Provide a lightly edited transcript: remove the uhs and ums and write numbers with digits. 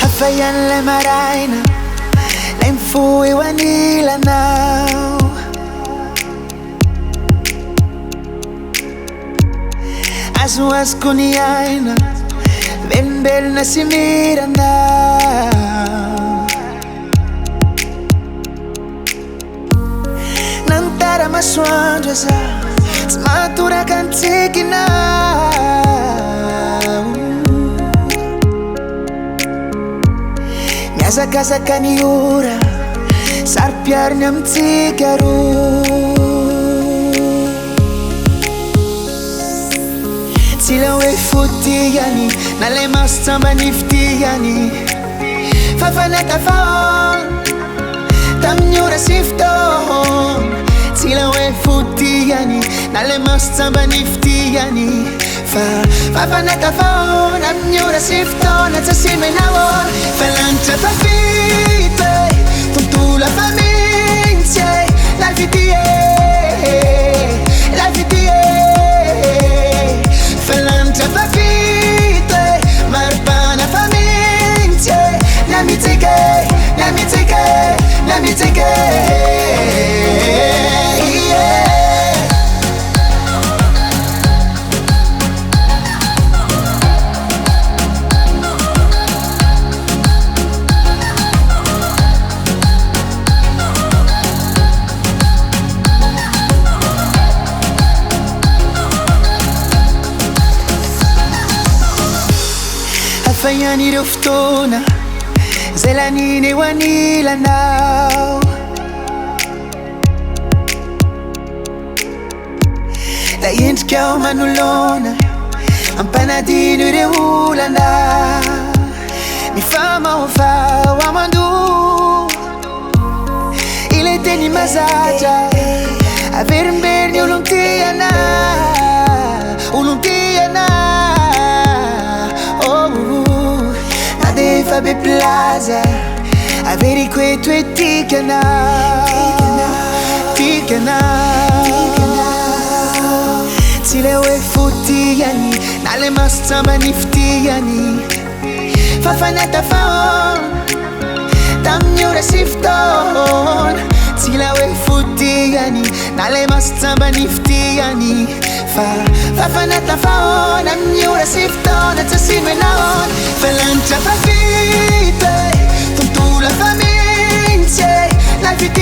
Hafayan le maraina le mfui wanila now Aswas kuniaina Bel na simira now Nantara maswanja sa Smatura kantiki now Miazakazaka ny ora Sari-piariny amintsika roa Tsy la hoe fotihany Na le maso tsamba nifitihany Fa fanatafahona Tamin'ny ora sy fotoana Tsy la hoe fotihany Na le maso tsamba nifitihany Fa fanatafahona Amin'ny ora sy fotoana Tsy asimena ahoana Fa lanitra tafita Tontolo hafa mihitsy La vie Fa lanitra tafita Maripana hafa mihitsy Na mitsika Fayani ireo fotoana Zay laniny eo anilanao Da endrika aho manoloana Ampanadino ireo olana Mifamahofa ho amando Ilay teny mazatra Averimberiny olontiana Fa be plaza Averiko eto e tikana Tsy le hoe fotihany Na le maso tsamba nifitihany Fa fanatafahona Tamin'ny ora sy fotoana Tsy la hoe fotihany Na le maso tsamba nifitihany Fa fanatafahona Amin'ny ora sy fotoana Tsy asimena ahoana Fa lanitra tafita Tontolo hafa mihitsy La vie